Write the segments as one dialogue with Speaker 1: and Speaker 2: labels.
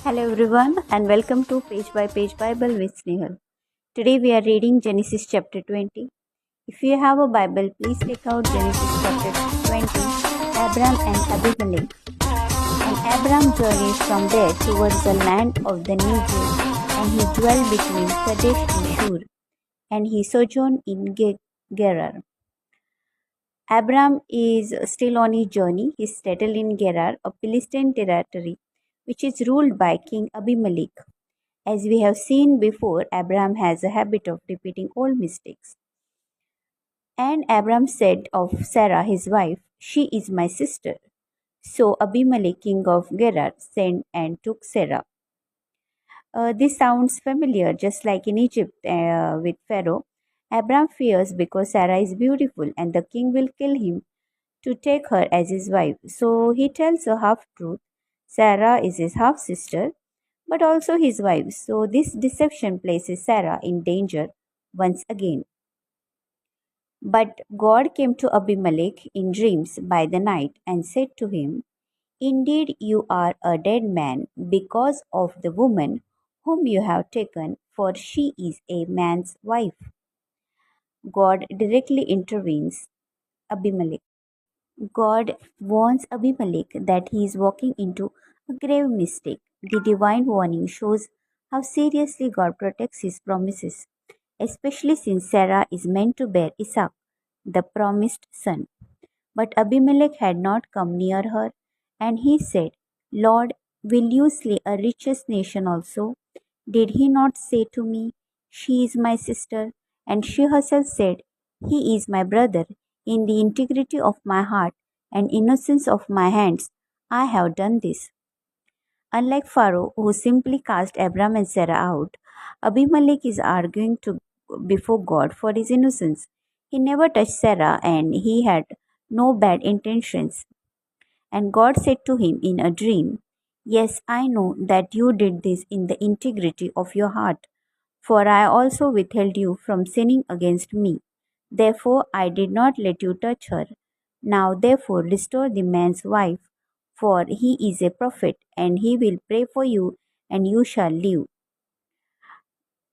Speaker 1: Hello everyone and welcome to Page by Page Bible with Snehal. Today we are reading Genesis chapter 20. If you have a Bible, please take out Genesis chapter 20, Abram and Abimelech. And Abram journeyed from there towards the land of the Negev, and he dwelt between Kadesh and Shur, and he sojourned in Gerar. Abram is still on his journey. He is settled in Gerar, a Philistine territory, which is ruled by King Abimelech. As we have seen before, Abraham has a habit of repeating old mistakes. And Abraham said of Sarah, his wife, "She is my sister." So Abimelech, king of Gerar, sent and took Sarah. This sounds familiar, just like in Egypt with Pharaoh. Abraham fears because Sarah is beautiful and the king will kill him to take her as his wife. So he tells a half truth. Sarah is his half sister, but also his wife. So this deception places Sarah in danger once again. But God came to Abimelech in dreams by the night and said to him, "Indeed, you are a dead man because of the woman whom you have taken, for she is a man's wife." God directly intervenes. Abimelech. God warns Abimelech that he is walking into a grave mistake. The divine warning shows how seriously God protects his promises, especially since Sarah is meant to bear Isaac, the promised son. But Abimelech had not come near her, and he said, "Lord, will you slay a richest nation also? Did he not say to me, 'She is my sister'?" And she herself said, "He is my brother. In the integrity of my heart and innocence of my hands, I have done this." Unlike Pharaoh, who simply cast Abram and Sarah out, Abimelech is arguing before God for his innocence. He never touched Sarah and he had no bad intentions. And God said to him in a dream, "Yes, I know that you did this in the integrity of your heart, for I also withheld you from sinning against me. Therefore I did not let you touch her. Now therefore restore the man's wife, for he is a prophet, and he will pray for you, and you shall live."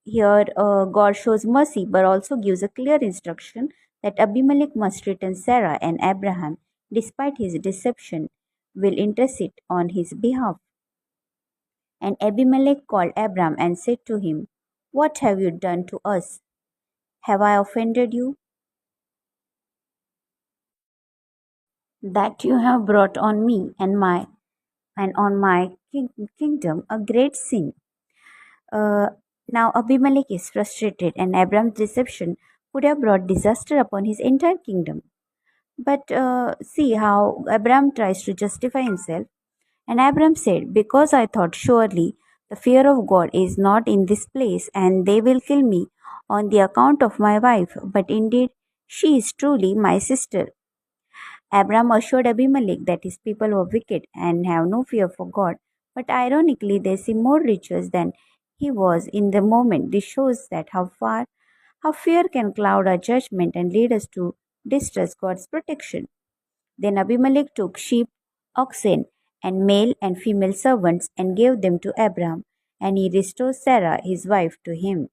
Speaker 1: Here, God shows mercy but also gives a clear instruction that Abimelech must return Sarah, and Abraham, despite his deception, will intercede on his behalf. And Abimelech called Abram and said to him, "What have you done to us? Have I offended you, that you have brought on me and on my kingdom a great sin?" Uh, Now Abimelech is frustrated, and Abram's deception could have brought disaster upon his entire kingdom. But see how Abram tries to justify himself. And Abram said, "Because I thought, surely the fear of God is not in this place, and they will kill me on the account of my wife. But indeed, she is truly my sister." Abram assured Abimelech that his people were wicked and have no fear for God. But ironically, they seem more righteous than he was in the moment. This shows that how fear can cloud our judgment and lead us to distrust God's protection. Then Abimelech took sheep, oxen, and male and female servants and gave them to Abram, and he restored Sarah, his wife, to him.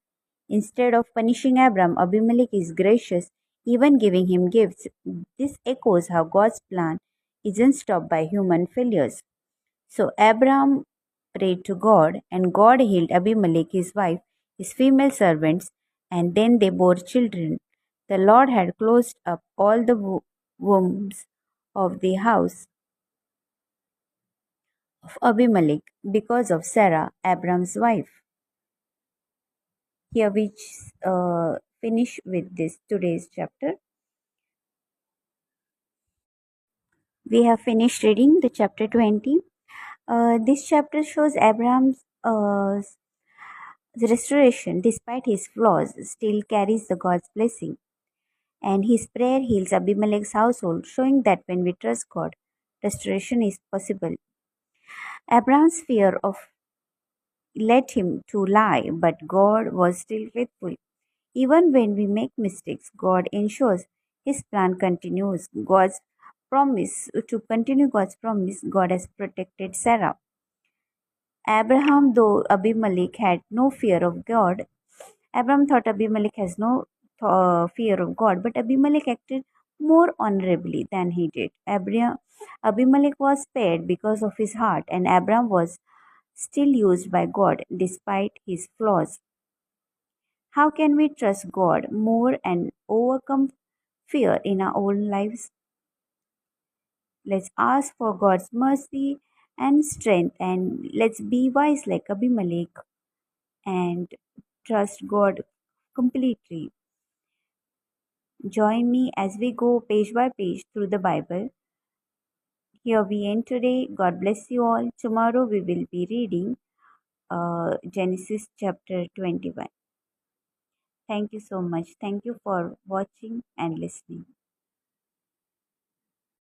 Speaker 1: Instead of punishing Abram, Abimelech is gracious, even giving him gifts. This echoes how God's plan isn't stopped by human failures. So Abram prayed to God, and God healed Abimelech, his wife, his female servants, and then they bore children. The Lord had closed up all the wombs of the house of Abimelech because of Sarah, Abram's wife. Here we finish with this today's chapter. We have finished reading the chapter 20. This chapter shows Abraham's restoration, despite his flaws, still carries the God's blessing. And his prayer heals Abimelech's household, showing that when we trust God, restoration is possible. Abraham's fear of led him to lie, but God was still faithful. Even when we make mistakes, God ensures his plan continues. To continue God's promise, God has protected Sarah. Abraham, though Abimelech had no fear of God, Abraham thought Abimelech has no fear of God, but Abimelech acted more honorably than he did. Abimelech was spared because of his heart, and Abraham was still used by God despite his flaws. How can we trust God more and overcome fear in our own lives? Let's ask for God's mercy and strength, and let's be wise like Abimelech and trust God completely. Join me as we go page by page through the Bible. Here we end today. God bless you all. Tomorrow we will be reading Genesis chapter 21. Thank you so much. Thank you for watching and listening.